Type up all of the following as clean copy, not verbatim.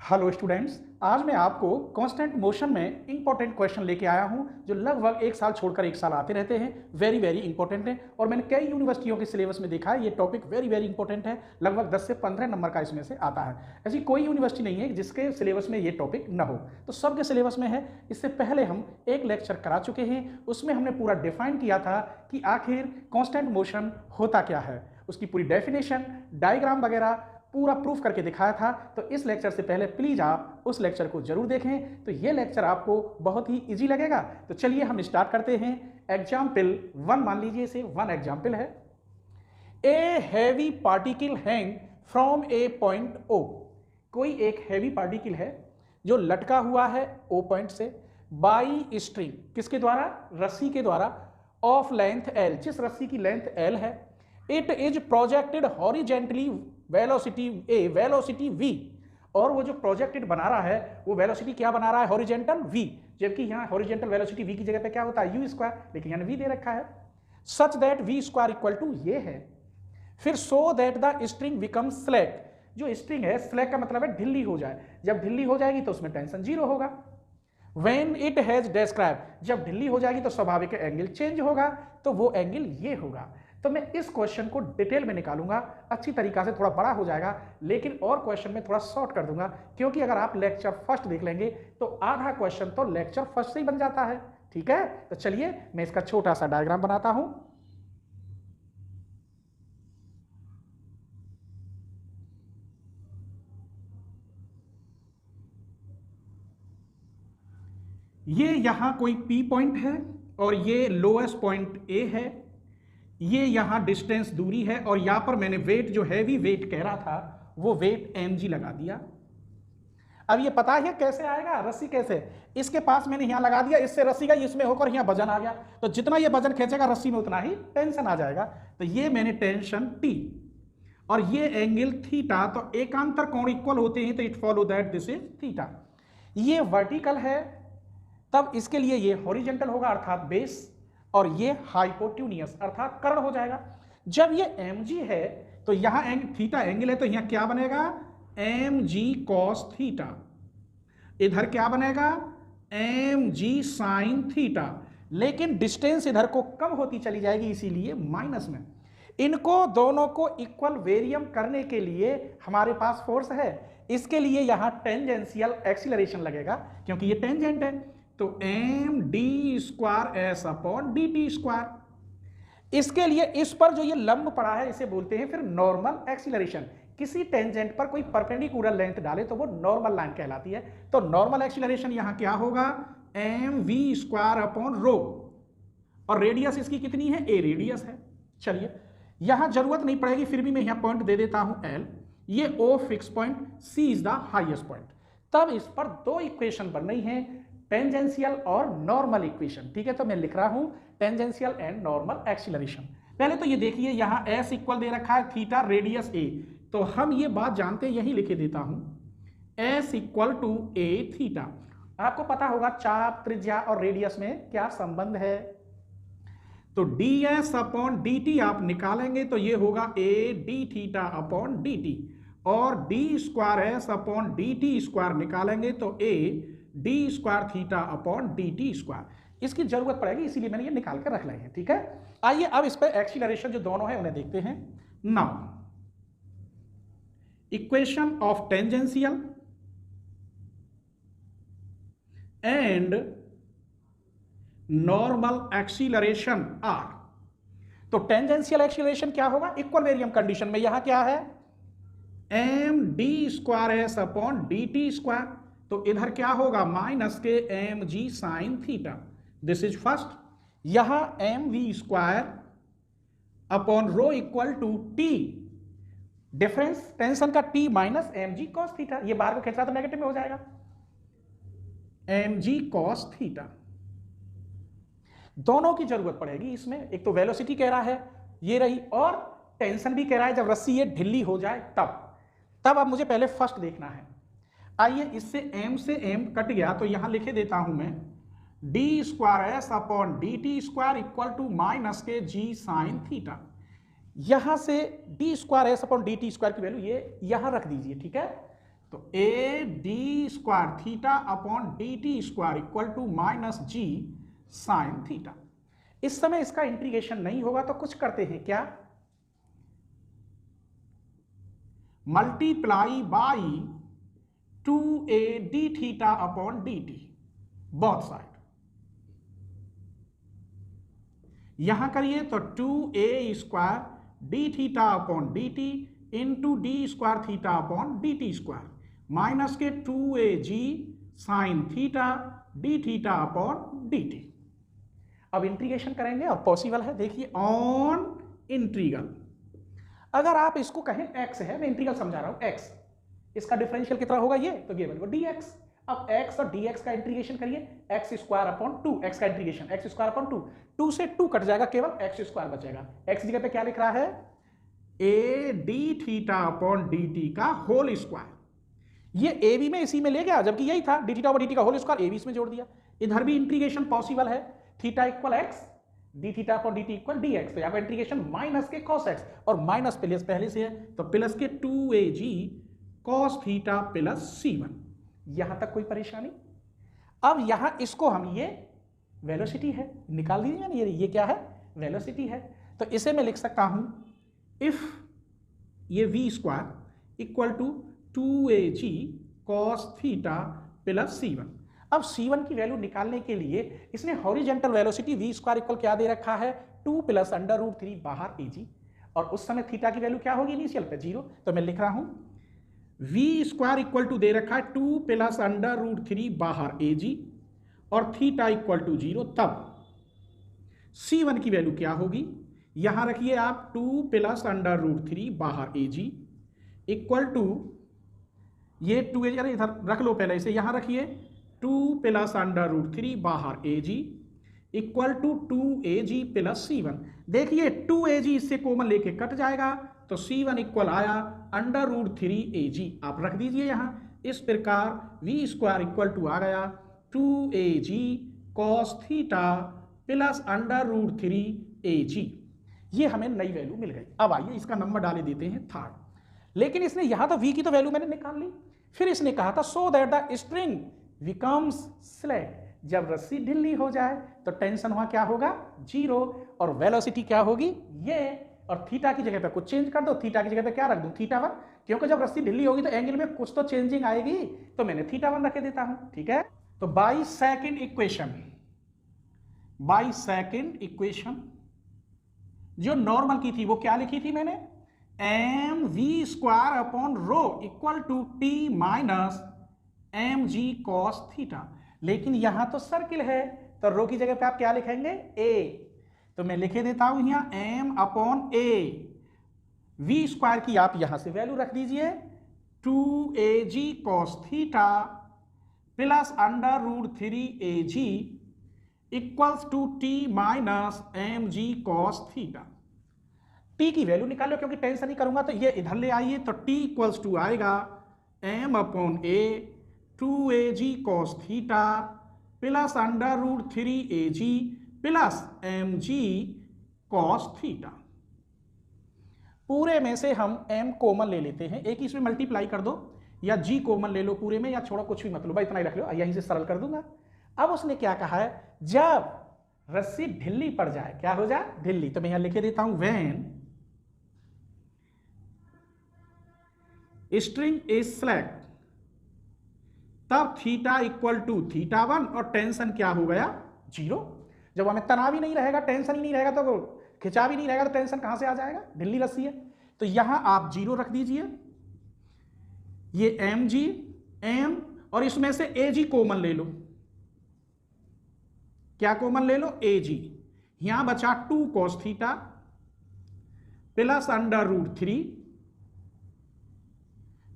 Hello students, आज मैं आपको कांस्टेंट मोशन में इंपॉर्टेंट क्वेश्चन लेके आया हूं जो लगभग एक साल छोड़कर एक साल आते रहते हैं। वेरी वेरी इंपॉर्टेंट है और मैंने कई यूनिवर्सिटियों के सिलेबस में देखा है ये टॉपिक वेरी वेरी इंपॉर्टेंट है। लगभग 10 से 15 नंबर का इसमें से आता है। ऐसी कोई यूनिवर्सिटी नहीं है जिसके सिलेबस में ये टॉपिक न हो, तो सबके सिलेबस में है। इससे पहले हम एक लेक्चर करा चुके हैं, उसमें हमने पूरा डिफाइन किया था कि आखिर कांस्टेंट मोशन होता क्या है, उसकी पूरी डेफिनेशन, डायग्राम वगैरह पूरा प्रूफ करके दिखाया था। तो इस लेक्चर से पहले प्लीज आप उस लेक्चर को जरूर देखें, तो ये लेक्चर आपको बहुत ही इजी लगेगा। तो चलिए हम स्टार्ट करते हैं। एग्जाम्पल 1 मान लीजिए, इसे 1 एग्जाम्पल है। A heavy particle hang from a point O. कोई एक हैवी पार्टिकल है जो लटका हुआ है ओ पॉइंट से, बाई स्ट्रिंग, किसके द्वारा? रस्सी के द्वारा, ऑफ लेंथ एल, जिस रस्सी की लेंथ एल है। It is projected horizontally velocity A, velocity v, और वो जो प्रोजेक्टेड बना रहा है वो वेलोसिटी क्या बना रहा है? हॉरिजेंटल v, जबकि यहाँ हॉरिजेंटल वेलोसिटी v की जगह पे क्या होता है? u स्क्वायर, लेकिन यहाँ v दे रखा है। Such that v square equal to ये है। फिर so that the string become slack, जो स्ट्रिंग है, स्लैक का मतलब है ढिल्ली हो जाए। जब ढिल्ली हो जाएगी तो उसमें टेंशन जीरो होगा। When it has described, जब ढिल्ली हो जाएगी तो स्वाभाविक एंगल चेंज होगा, तो वो एंगल ये होगा। तो मैं इस क्वेश्चन को डिटेल में निकालूंगा, अच्छी तरीका से, थोड़ा बड़ा हो जाएगा, लेकिन और क्वेश्चन में थोड़ा शॉर्ट कर दूंगा, क्योंकि अगर आप लेक्चर फर्स्ट देख लेंगे तो आधा क्वेश्चन तो लेक्चर फर्स्ट से ही बन जाता है। ठीक है, तो चलिए मैं इसका छोटा सा डायग्राम बनाता हूं। ये यहां कोई P पॉइंट है और ये लोएस्ट पॉइंट A है। ये यहां डिस्टेंस दूरी है और यहां पर मैंने वेट, जो हैवी वेट कह रहा था, वो वेट mg लगा दिया। अब ये पता है कैसे आएगा? रस्सी कैसे, इसके पास मैंने यहां लगा दिया, इससे रस्सी का इसमें होकर यहां वजन आ गया, तो जितना ये वजन खींचेगा रस्सी में उतना ही टेंशन आ जाएगा। तो ये मैंने टेंशन T और ये एंगल थीटा, तो एकांतर कोण इक्वल होते हैं, तो it follow that this is theta. ये वर्टिकल है, तब इसके लिए ये हॉरिजेंटल होगा अर्थात बेस, और ये हाइपोट्यूनियस अर्थात कर्ण हो जाएगा। जब ये mg है तो यहां थीटा एंगल है, तो यहां क्या बनेगा? mg cos theta. इधर क्या बनेगा? mg sin theta. लेकिन डिस्टेंस इधर को कम होती चली जाएगी, इसीलिए माइनस में। इनको दोनों को इक्वल वेरियम करने के लिए हमारे पास फोर्स है, इसके लिए यहां टेंजेंशियल एक्सीलरेशन लगेगा, क्योंकि ये टेंजेंट है। तो M D square S upon D T square. इसके लिए इस पर जो ये लंब पड़ा है इसे बोलते हैं फिर नॉर्मल एक्सीलरेशन। किसी टेंजेंट पर कोई परपेंडिकुलर लेंथ डाले तो वो नॉर्मल लाइन कहलाती है। तो नॉर्मल एक्सीलरेशन यहां क्या होगा? M v square upon r, और रेडियस इसकी कितनी है? ए रेडियस है। चलिए, यहां जरूरत नहीं पड़ेगी, फिर भी मैं यहां पॉइंट दे देता हूं एल। ये O fix point, C is the highest point. तब इस पर दो इक्वेशन बन रही हैं, टेंजेंशियल और नॉर्मल इक्वेशन। ठीक है, तो मैं लिख रहा हूं टेंजेंशियल एंड नॉर्मल एक्सीलरेशन। पहले तो ये देखिए, यहां एस इक्वल दे रखा है थीटा रेडियस ए, तो हम ये बात जानते हैं, यही लिखे देता हूं, s equal to a theta. आपको पता होगा चाप, त्रिज्या और रेडियस में क्या संबंध है। तो d s upon D t आप निकालेंगे तो ये होगा a d theta upon D t, और d square S upon D T square निकालेंगे तो a d square theta upon D T square. इसकी जरूरत पड़ेगी, इसीलिए मैंने ये निकाल कर रख लिए हैं। ठीक है, आइए अब इस पर एक्सीलरेशन जो दोनों है उन्हें देखते हैं। Now equation of tangential and normal acceleration are. तो टेंजेंशियल एक्सीलरेशन क्या होगा? इक्वल वेरियम कंडीशन में यहां क्या है? M D square S upon D T square, तो इधर क्या होगा? माइनस के m g sine theta. This is first. यहां m v square upon row equal to T, difference tension का T minus m g cos theta. ये बाहर को खींचा तो नेगेटिव में हो जाएगा, एम जी कॉस थीटा। दोनों की जरूरत पड़ेगी इसमें। एक तो वेलोसिटी कह रहा है ये रही, और टेंशन भी कह रहा है जब रस्सी ये ढिल्ली हो जाए तब अब मुझे पहले फर्स्ट देखना है। आइए, इससे m से m कट गया, तो यहां लिखे देता हूं मैं d square S upon D T square equal to minus के जी साइन थीटा। यहां से d square S upon D T square की वैल्यू ये यहां रख दीजिए। ठीक है, तो a d square theta upon D T square equal to minus g sine theta. इस समय इसका इंटीग्रेशन नहीं होगा तो कुछ करते हैं क्या, multiply by 2a d theta upon D T both side. यहां करिए तो 2a square D theta upon D T into D square theta upon D T square minus के 2a sine theta D theta upon D T. अब integration करेंगे और possible है, देखिए on integral, अगर आप इसको कहें x है, मैं इंटीग्रल समझा रहा हूं, x इसका डिफरेंशियल कितना होगा ये, तो ये बनेगा dx। अब x और dx का इंटीग्रेशन करिए, x स्क्वायर अपॉन 2, x का इंटीग्रेशन x स्क्वायर अपॉन 2, 2 से 2 कट जाएगा, केवल x स्क्वायर बचेगा। x जगह पे क्या लिख रहा है, a d theta upon dt का होल स्क्वायर। ये a भी में इसी में ले गया, जबकि यही था d थीटा अपॉन dt का होल स्क्वायर, a भी इसमें जोड़ दिया। इधर भी इंटीग्रेशन पॉसिबल है, theta equal x D theta upon D t equal D x, तो यहाँ पर इंटीग्रेशन माइनस के cos x, और माइनस प्लस पहले से है तो प्लस के 2ag cos theta plus c1। यहां तक कोई परेशानी। अब यहां इसको हम, ये वेलोसिटी है, निकाल दीजिए ना, ये क्या है, वेलोसिटी है, तो इसे मैं लिख सकता हूं इफ ये v square equal to 2ag cos theta plus c1। अब c1 की वैल्यू निकालने के लिए इसने horizontal velocity v square equal क्या दे रखा है, 2 प्लस अंडर रूट 3 बाहर ag, और उस समय थीटा की वैल्यू क्या होगी इनिशियल पे 0, तो मैं लिख रहा हूं v स्क्वायर इक्वल टू दे रखा है 2 प्लस अंडर रूट 3 बाहर ag और थीटा इक्वल टू 0, तब c1 की वैल्यू क्या होगी, यहां रखिए आप 2 प्लस अंडर रूट 3 बाहर ag इक्वल टू, ये 2 अरे इधर रख लो पहले इसे, यहां रखिए 2 प्लस अंडर रूट 3 बाहर ag equal to 2ag plus c1। देखिए 2ag इससे कॉमन लेके कट जाएगा तो c1 इक्वल आया अंडर रूट 3ag, आप रख दीजिए यहां। इस प्रकार v स्क्वायर इक्वल टू आ गया 2ag cos theta plus under root 3ag। ये हमें नई वैल्यू मिल गई। अब आइए इसका नंबर डाले देते हैं थर्ड, लेकिन इसने यहां तो v की तो वैल्यू मैंने निकाल ली, फिर इसने कहा था सो that the string becomes slate, जब रस्सी ढीली हो जाए तो टेंशन वहां क्या होगा 0, और वेलोसिटी क्या होगी ये, और थीटा की जगह पे कुछ चेंज कर दो, थीटा की जगह पे क्या रख दूं θ1, क्योंकि जब रस्सी ढीली होगी तो एंगल में कुछ तो चेंजिंग आएगी, तो मैंने θ1 रख देता हूं, ठीक है। तो बाई सेकंड इक्वेशन जो नॉर्मल की थी वो क्या लिखी थी मैंने, m v square upon row equal to t minus m g cos theta, लेकिन यहां तो सर्किल है तो रो की जगह पे आप क्या लिखेंगे a, तो मैं लिखे देता हूं यहां m upon a, v square की आप यहां से वैल्यू रख दीजिए 2ag cos theta plus under root 3ag equals to t minus mg cos theta. t की वैल्यू निकालो, क्योंकि टेंशन नहीं करूंगा तो ये इधर ले आइए, तो t इक्वल्स टू आएगा m upon a 2ag cos theta plus under root 3ag plus mg cos theta. पूरे में से हम m कॉमन ले लेते हैं, एक इसमें मल्टीप्लाई कर दो, या g कॉमन ले लो पूरे में, या छोड़ो कुछ भी मतलब, इतना ही रख लो, यहीं से सरल कर दूंगा। अब उसने क्या कहा है, जब रस्सी ढिल्ली पड़ जाए, क्या हो जाए ढिल्ली, तो मैं यहां लिखे देता हूं व्हेन स्ट्रिंग इज स्लैक, तब थीटा इक्वल टू θ1 और टेंशन क्या हो गया 0। जब हमें तनाव ही नहीं रहेगा, टेंशन ही नहीं रहेगा, तो खिंचाव ही नहीं रहेगा, तो टेंशन कहां से आ जाएगा, ढिल्ली रस्सी है, तो यहां आप 0 रख दीजिए, ये mg m, और इसमें से ag कॉमन ले लो, क्या कॉमन ले लो ag, यहां बचा 2 cos theta plus under root 3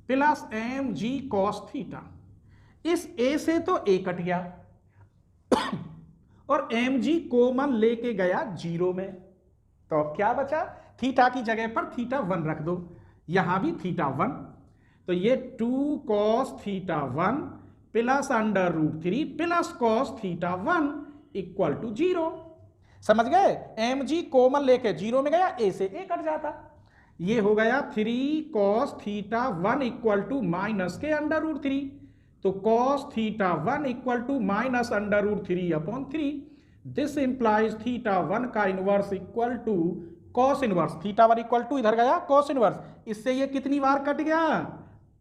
plus mg cos theta. इस a से तो a कट गया और mg कॉमन लेके गया 0 में, तो अब क्या बचा, थीटा की जगह पर θ1 रख दो, यहां भी θ1, तो ये 2 cos θ1 plus under root 3 plus cos θ1 equal to 0। समझ गए, mg कॉमन लेके 0 में गया, a से a कट जाता, ये हो गया 3 cos theta 1 equal to minus के √3, तो cos theta 1 equal to minus √3/3। This implies theta 1 का inverse equal to cos inverse, theta 1 equal to इधर गया cos इनवर्स, इससे ये कितनी बार कट गया,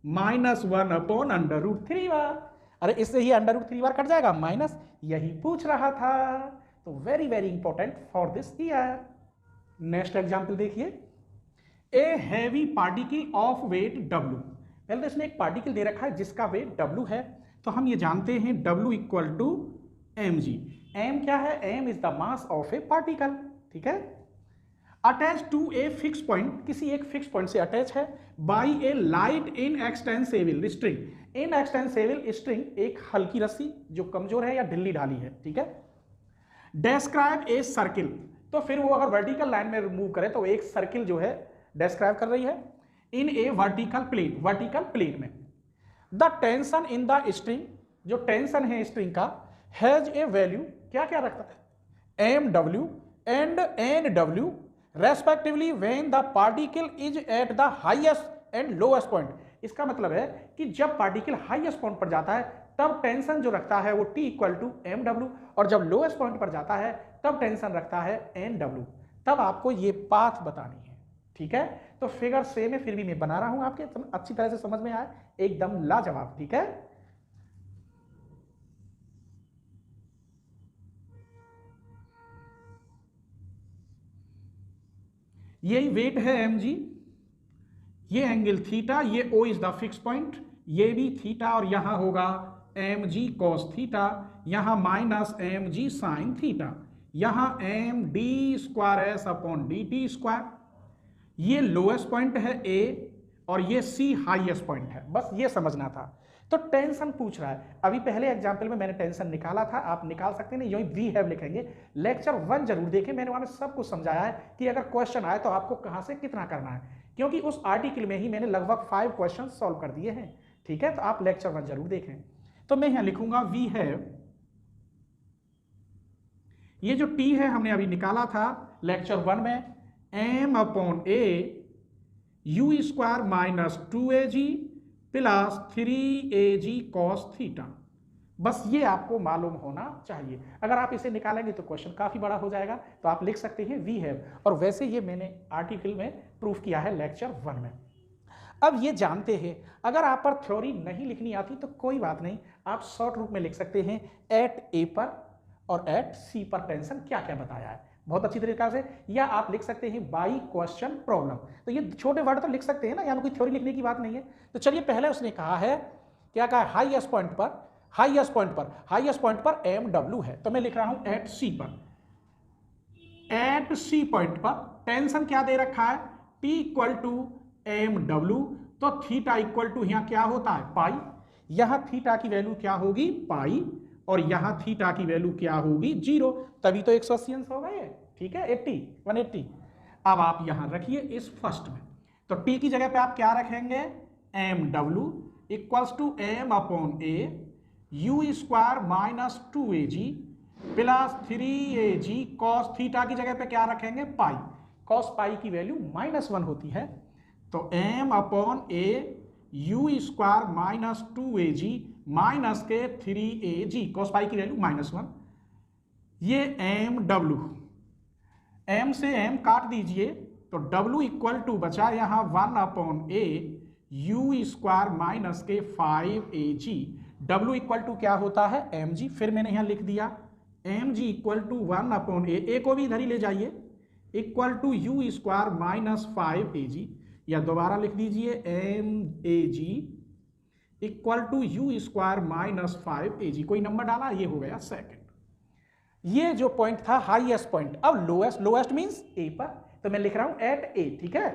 -1/√3 बार। अरे इससे ही √3 बार कट जाएगा माइनस, यही पूछ रहा था। तो very very important for this year. Next example देखिए, a heavy particle of weight W। पहले तो इसने एक पार्टिकल दे रखा है जिसका वेट W है, तो हम ये जानते हैं W equal to mg। m क्या है, m is the mass of a particle, ठीक है। Attach to a fix point, किसी एक फिक्स पॉइंट से अटैच है, by a light inextensible string. Inextensible string एक हल्की रस्सी जो कमजोर है या ढिल्ली ढाली है, ठीक है। डेस्क्राइब ए सर्किल, तो फिर वो अगर वर्टिकल लाइन में मूव करे तो एक सर्किल जो है डेस्क्राइब कर रही है इन ए वर्टिकल प्लेन, वर्टिकल प्लेन में। The tension in the string, जो टेंशन है स्ट्रिंग का, हैज ए वैल्यू, क्या क्या रखता है, mw and nw respectively when the particle is at the highest and lowest point. इसका मतलब है कि जब पार्टिकल हाईएस्ट पॉइंट पर जाता है तब टेंशन जो रखता है वो T इक्वल टू mw, और जब लोएस्ट पॉइंट पर जाता है तब टेंशन रखता है nw। तब आपको ये पाथ बतानी है, ठीक है। तो फिगर सेम है, फिर भी मैं बना रहा हूं आपके अच्छी तरह से समझ में आए, एकदम लाजवाब, ठीक है। यही वेट है mg, ये एंगल थीटा, ये O is the fix point, ये भी थीटा, और यहां होगा mg cos थीटा, यहां माइनस mg sin थीटा, यहां md²s/dt²। ये लोएस्ट पॉइंट है A और ये C हाईएस्ट पॉइंट है, बस ये समझना था। तो टेंशन पूछ रहा है, अभी पहले एग्जांपल में मैंने टेंशन निकाला था, आप निकाल सकते हैं, यही वी हैव लिखेंगे। लेक्चर 1 जरूर देखें, मैंने वहां सब कुछ समझाया है कि अगर क्वेश्चन आए तो आपको कहां से कितना करना है, क्योंकि उस आर्टिकल में ही मैंने लगभग 5 क्वेश्चन सॉल्व कर दिए हैं, ठीक है। तो आप लेक्चर 1 जरूर देखें। तो मैं यहां लिखूंगा वी हैव, ये जो T है हमने अभी निकाला था लेक्चर 1 में, m/a u² - 2ag plus 3ag cos theta. बस ये आपको मालूम होना चाहिए। अगर आप इसे निकालेंगे तो क्वेश्चन काफी बड़ा हो जाएगा, तो आप लिख सकते हैं वी हैव, और वैसे ये मैंने आर्टिकल में प्रूफ किया है लेक्चर 1 में। अब ये जानते हैं, अगर आप पर थ्योरी नहीं लिखनी आती तो कोई बात नहीं, आप शॉर्ट रूप में लिख सकते हैं एट ए पर और एट सी पर टेंशन क्या क्या बताया है, बहुत अच्छी तरीके से। या आप लिख सकते हैं बाई क्वेश्चन प्रॉब्लम, तो ये छोटे वर्ड तो लिख सकते हैं ना, यहाँ कोई थ्योरी लिखने की बात नहीं है। तो चलिए पहले उसने कहा है, क्या कहा, हाईएस्ट पॉइंट पर mw है, तो मैं लिख रहा हूं एट सी पर। एट सी पॉइंट पर टेंशन क्या दे रखा है, T इक्वल टू mw, तो थीटा इक्वल टू यहाँ क्या होता है पाई, यहां थीटा की वैल्यू क्या होगी पाई, और यहां थीटा की वैल्यू क्या होगी 0, तभी तो 180 हो गए, ठीक है, 180। अब आप यहां रखिए इस फर्स्ट में, तो T की जगह पे आप क्या रखेंगे, mw equals to m/a u² - 2ag plus 3ag cos theta की जगह पे क्या रखेंगे पाई, cos पाई की वैल्यू -1 होती है, तो m/a u² - 2ag माइनस के 3ag cos पाई की वैल्यू -1, ये mw, m से m काट दीजिए, तो w इक्वल टू बचा यहां 1/a u² माइनस के 5ag, w इक्वल टू क्या होता है mg, फिर मैंने यहां लिख दिया mg इक्वल टू 1/a को भी इधर ही ले जाइए, equal to u² minus 5ag, या दोबारा लिख दीजिए mag equal to u² minus 5ag, कोई नंबर डाला, ये हो गया सेकंड। ये जो पॉइंट था हाईएस्ट पॉइंट। अब लोएस्ट मींस ए पर, तो मैं लिख रहा हूं एट ए, ठीक है।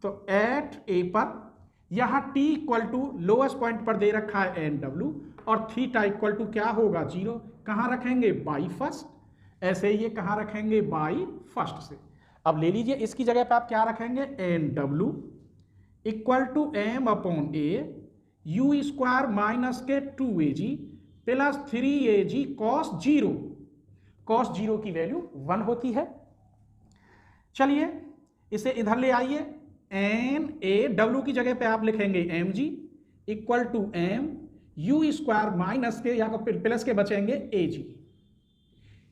तो एट ए पर यहां T equal to lowest point पर दे रखा है nw, और थीटा इक्वल टू क्या होगा 0, कहां रखेंगे बाई फर्स्ट, ऐसे ये कहां रखेंगे बाई फर्स्ट से। अब ले लीजिए इसकी जगह पे आप क्या रखेंगे nw equal to m/a u² minus के 2ag प्लस 3ag cos 0, की वैल्यू 1 होती है। चलिए इसे इधर ले आइए, एन ए, डब्ल्यू की जगह पे आप लिखेंगे m g equal to m u square minus के या प्लस के बचेंगे ए जी।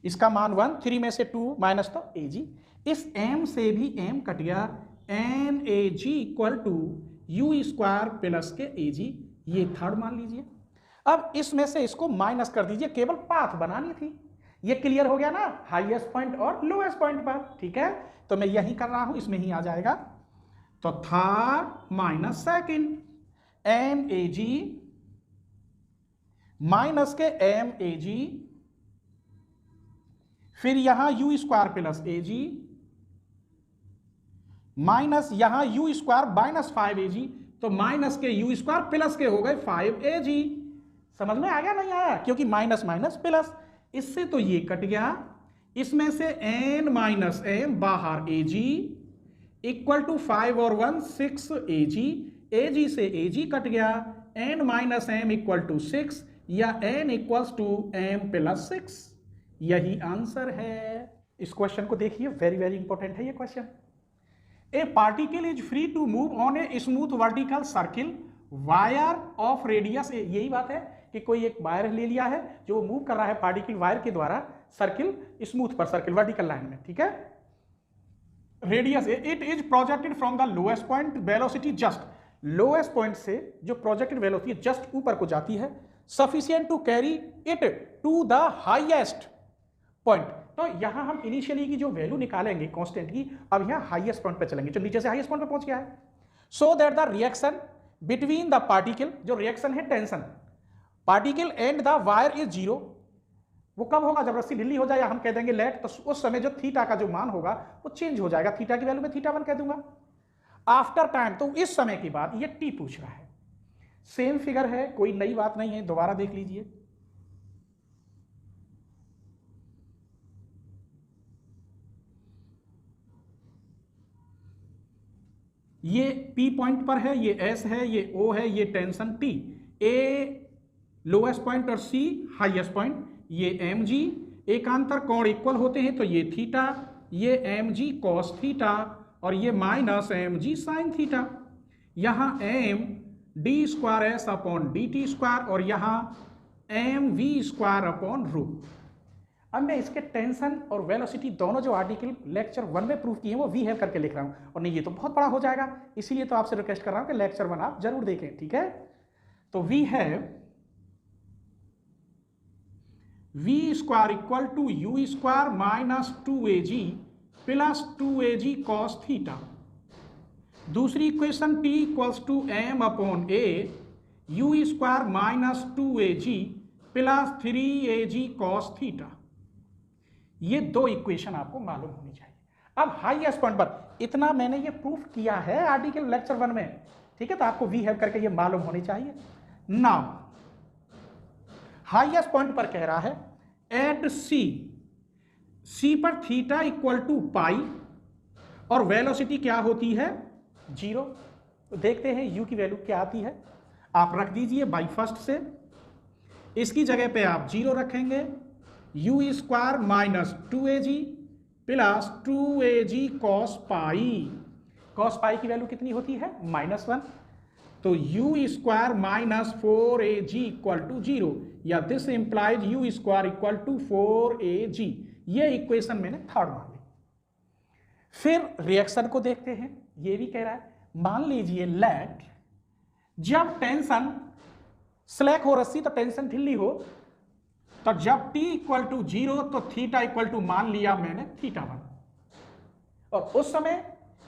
इसका मान 1, 3 में से 2 माइनस तो ए जी। इस m से भी m कट गया, n a g equal to u square plus के ए जी, ये थर्ड मान लीजिए। अब इसमें से इसको माइनस कर दीजिए, केवल पाथ बनानी थी। ये क्लियर हो गया ना, हाईएस्ट पॉइंट और लोएस्ट पॉइंट पर, ठीक है। तो मैं यही कर रहा हूं, इसमें ही आ जाएगा। तो third minus second, m a g minus के एम ए जी, फिर यहां u square plus a g minus यहां u square minus 5 a g, तो माइनस के यू स्क्वायर प्लस के हो गए 5 ए जी। समझ में आ गया नहीं आया, क्योंकि माइनस माइनस प्लस, इससे तो ये कट गया। इसमें से n माइनस एम बाहर ए जी इक्वल टू 5 और 1 6 ए जी से ए जी कट गया, n minus m equal to 6 या n equals to m plus 6, यही आंसर है। इस क्वेश्चन को देखिए, वेरी वेरी इंपॉर्टेंट है ये question. A particle is free to move on a smooth vertical circle wire of radius, यही बात है कि कोई एक वायर ले लिया है जो मूव कर रहा है पार्टिकल वायर के द्वारा सर्किल स्मूथ पर, सर्किल वर्टिकल लाइन में, ठीक है। Radius it is projected from the lowest point, velocity just, lowest point से जो प्रोजेक्टेड वेलोसिटी जस्ट ऊपर को जाती है, sufficient to carry it to the highest point. तो यहां हम इनिशियली की जो वैल्यू निकालेंगे कांस्टेंट की, अब यहां हाईएस्ट पॉइंट पे चलेंगे, जो नीचे से हाईएस्ट पॉइंट पे पहुंच गया है। सो that the reaction between the particle, जो रिएक्शन है tension, particle and the wire is zero. वो कब होगा, जब रस्सी ढीली हो जाए, या हम कह देंगे लेट, तो उस समय जो थीटा का जो मान होगा वो चेंज हो जाएगा, थीटा की वैल्यू में थीटा 1 कह दूंगा। आफ्टर टाइम, तो इस समय की बात, ये टी पूछ रहा है, सेम फिगर है, कोई नई बात नहीं है, दोबारा देख लीजिए। ये P पॉइंट पर है, ये S है, ये O है, ये tension T, A lowest point और C हाईएस्ट पॉइंट, ये mg, एकांतर कोण इक्वल होते हैं तो ये थीटा, ये mg cos थीटा और ये माइनस mg sin थीटा। यहाँ m d square s upon dt square और यहाँ mv स्क्वायर अपॉन रो। अब मैं इसके टेंशन और वेलोसिटी दोनों जो आर्टिकल लेक्चर 1 में प्रूफ किए हैं वो वी हैव करके लिख रहा हूँ, और नहीं ये तो बहुत बड़ा हो जाएगा, इसीलिए तो आपसे रिक्वेस्ट कर रहा हूँ कि लेक्चर 1 आप जरूर देखें, ठीक है। तो we have v square equal to u square minus 2ag plus 2ag cos theta. दूसरी equation t equals to m upon a u square minus 2ag plus 3ag cos theta. ये दो इक्वेशन आपको मालूम होनी चाहिए। अब हाईएस्ट पॉइंट पर इतना मैंने ये प्रूफ किया है आर्टिकल लेक्चर 1 में, ठीक है, तो आपको वी हैव करके ये मालूम होनी चाहिए। नाउ हाईएस्ट पॉइंट पर कह रहा है एट सी पर थीटा इक्वल टू पाई और वेलोसिटी क्या होती है 0। तो देखते हैं यू की वैल्यू क्या आती है, आप रख दीजिए बाई फर्स्ट से, इसकी जगह पे आप 0 रखेंगे, u square minus 2ag plus 2ag cos pi की वैल्यू कितनी होती है -1, तो u square minus 4ag equal to 0, या this implies u square equal to 4ag। ये इक्वेशन मैंने थर्ड मान ली। फिर रिएक्शन को देखते हैं, ये भी कह रहा है, मान लीजिए लेट जब टेंशन स्लैक हो रस्सी तो टेंशन ढीली हो, तो जब t इक्वल टू 0 तो थीटा इक्वल टू मान लिया मैंने थीटा 1, और उस समय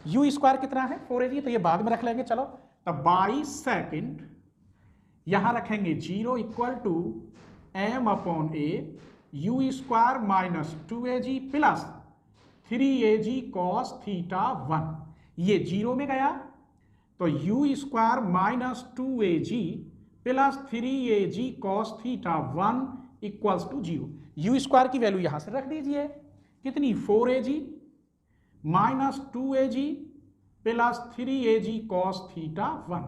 यू स्क्वायर कितना है 4ag, तो ये बाद में रख लेंगे, चलो। तो बाई सेकेंड यहां रखेंगे 0 equal to m upon a u square minus 2ag plus 3ag cos theta 1। ये 0 में गया तो u square minus 2ag plus 3ag cos theta 1 equals to 0। U square की वैल्यू यहां से रख दीजिए, कितनी 4ag minus 2ag plus 3ag cos theta 1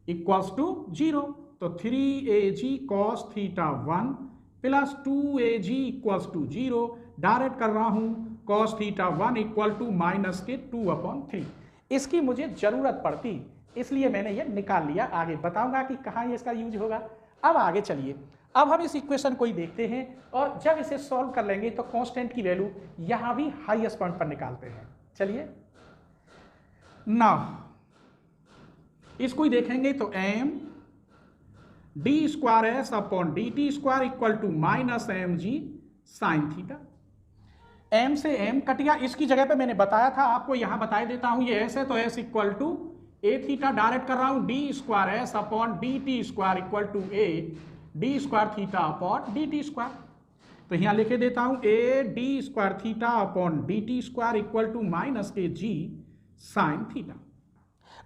equals to 0। तो 3ag cos theta 1 plus 2ag equals to 0, direct कर रहा हूं, cos theta 1 equal to minus के 2/3। इसकी मुझे जरूरत पड़ती, इसलिए मैंने ये निकाल लिया। आगे बताऊंगा कि कहाँ ये इसका यूज होगा। अब आगे चलिए, अब हम इस इक्वेशन को ही देखते हैं और जब इसे सॉल्व कर लेंगे तो कांस्टेंट की वैल्यू यहां भी हाईएस्ट पॉइंट पर निकालते हैं। चलिए ना इसको ही देखेंगे तो m d square S upon D T square equal to minus m g sine theta. m से m कट गया, इसकी जगह पे मैंने बताया था आपको, यहां बता देता हूं, ये s है तो s equal to a theta direct कर रहा हूं, d square S upon D T square equal to a d square theta upon D T square. तो यहां लिखे देता हूं a d square theta upon D T square equal to minus के g sine theta.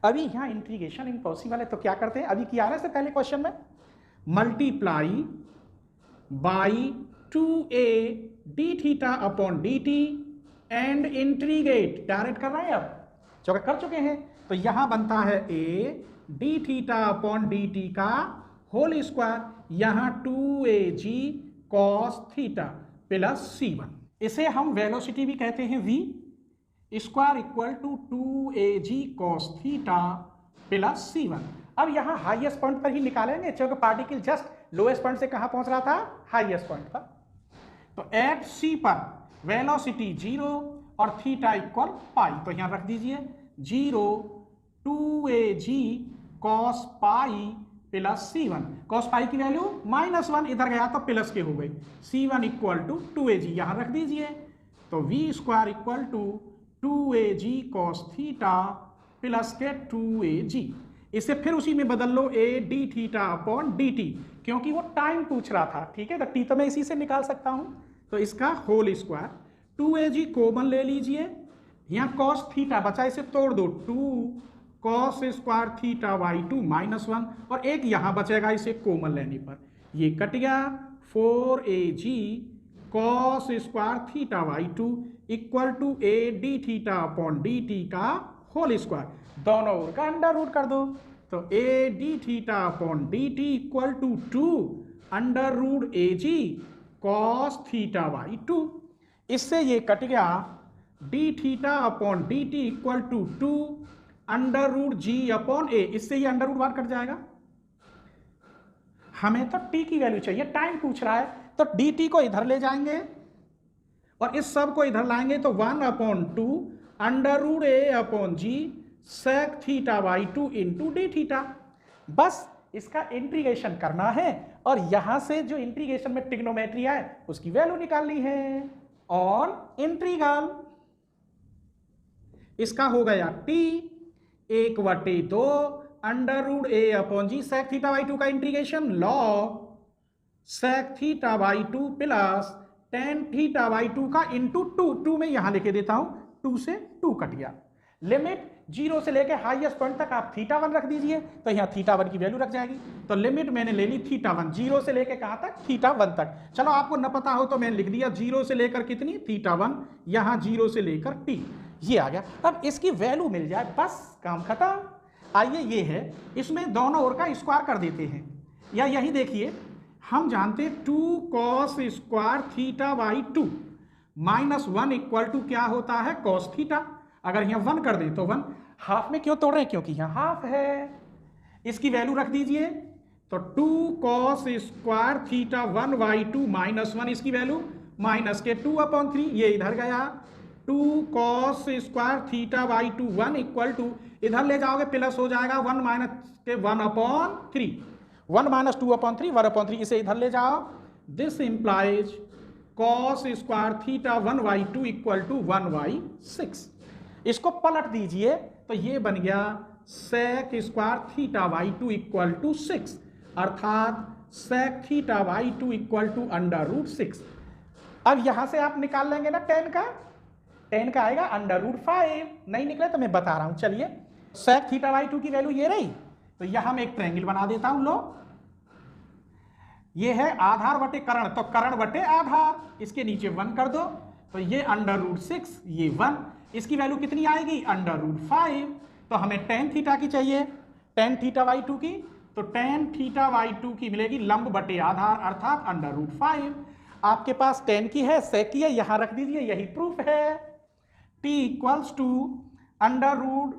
अभी यहां integration impossible है तो क्या करते हैं, अभी किया ना से पहले क्वेश्चन में, multiply by 2a D theta upon D T and integrate direct कर रहे हैं। अब जो कर चुके हैं तो यहां बनता है a d theta upon D t का होल स्क्वायर, यहां 2ag cos theta plus c1, इसे हम वेलोसिटी भी कहते हैं v square equal to 2ag cos theta plus c1। अब यहां हाईएस्ट पॉइंट पर ही निकालेंगे क्योंकि पार्टिकल जस्ट लोएस्ट पॉइंट से कहां पहुंच रहा था, हाईएस्ट पॉइंट पर। तो एट c पर वेलोसिटी 0 और थीटा इक्वल पाई, तो यहां रख दीजिए 0 2ag cos pi plus c1। cos पाई की वैल्यू -1 इधर गया तो प्लस के हो गई, c1 इक्वल टू 2ag यहां रख दीजिए, तो v square equal to 2ag cos theta plus के 2ag। इसे फिर उसी में बदल लो a d theta upon D t, क्योंकि वो टाइम पूछ रहा था, ठीक है, तो टी तो मैं इसी से निकाल सकता हूं, तो इसका होल स्क्वायर 2ag कॉमन ले लीजिए, यहां cos थीटा बचा इसे तोड़ दो, 2 cos स्क्वायर थीटा बाई 2 -1 और एक यहां बचेगा इसे कॉमन लेने पर, ये कट गया 4ag cos square theta by 2 equal to a d theta upon D t का होल स्क्वायर, दोनों ओर का अंडर रूट कर दो, तो a d theta upon D t equal to 2 under root ag cos theta by 2। इससे ये कट गया d theta upon D t equal to 2 under root g upon a, इससे ये अंडर रूट बार कट जाएगा। हमें तो टी की वैल्यू चाहिए, टाइम पूछ रहा है, तो डी टी को इधर ले जाएंगे और इस सब को इधर लाएंगे तो 1/2 under root a upon g sec theta by 2 into d theta. बस इसका इंटीग्रेशन करना है और यहां से जो इंटीग्रेशन में ट्रिग्नोमेट्री है उसकी वैल्यू निकालनी है ऑन इंटीग्रल। इसका हो गया t 1/2 under root a upon g sec theta by 2 का integration log sec theta by 2 plus tan theta by 2 का इंटू 2 में यहां लिखे देता हूं, 2 से 2 कट गया। लिमिट 0 से लेके हाईएस्ट पॉइंट तक आप θ1 रख दीजिए तो यहां θ1 की वैल्यू रख जाएगी, तो लिमिट मैंने ले ली θ1 0 से लेके कहां तक, θ1 तक। चलो आपको न पता हो तो मैंने लिख दिया 0 से लेकर कितनी, θ1, यहां 0 से लेकर t, ये आ गया। अब इसकी वैल्यू मिल जाए बस काम खत्म। आइए ये है, इसमें दोनों ओर का स्क्वायर कर देते हैं, या यही देखिए हम जानते 2 cos square theta by 2 -1 equal to क्या होता है, cos थीटा। अगर यहाँ 1 कर दें तो 1, हाफ में क्यों तोड़ रहे हैं, क्योंकि यहाँ हाफ है, इसकी वैल्यू रख दीजिए, तो 2 cos स्क्वायर थीटा 1/2 -1, इसकी वैल्यू -2/3, ये इधर गया 2 cos square theta by 2 1 equal to, इधर ले जाओगे प्लस हो जाएगा 1 -1/3, 1 -2/3 1/3, इसे इधर ले जाओ, this implies cos square theta 1/2 equal to 1/6। इसको पलट दीजिए तो ये बन गया sec square theta by 2 equal to 6, अर्थात sec theta by 2 equal to under root 6। अब यहां से आप निकाल लेंगे ना tan का आएगा अंडर रूट 5, नहीं निकले तो मैं बता रहा हूं। चलिए sec थीटा बाई 2 की वैल्यू ये रही, तो यहां मैं एक ट्रायंगल बना देता हूं, लो ये है आधार बटे कर्ण, तो कर्ण बटे आधार, इसके नीचे 1 कर दो, तो ये अंडर रूट 6, ये 1, इसकी वैल्यू कितनी आएगी, अंडर रूट 5। तो हमें tan थीटा की चाहिए, tan थीटा बाई 2 की, तो tan थीटा बाई 2 की मिलेगी लंब बटे आधार अर्थात अंडर रूट 5। आपके पास tan की है, sec की है, यहां रख दीजिए, यही प्रूफ है। t equals to under root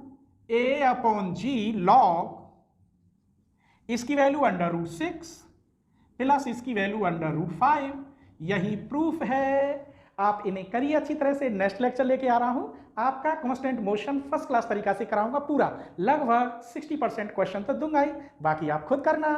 a upon g log इसकी वैल्यू √6 प्लस इसकी वैल्यू √5। यही प्रूफ है। आप इन्हें करिए अच्छी तरह से। नेक्स्ट लेक्चर लेके आ रहा हूं, आपका कांस्टेंट मोशन फर्स्ट क्लास तरीका से कराऊंगा पूरा, लगभग 60% क्वेश्चन तो दूंगा ही, बाकी आप खुद करना।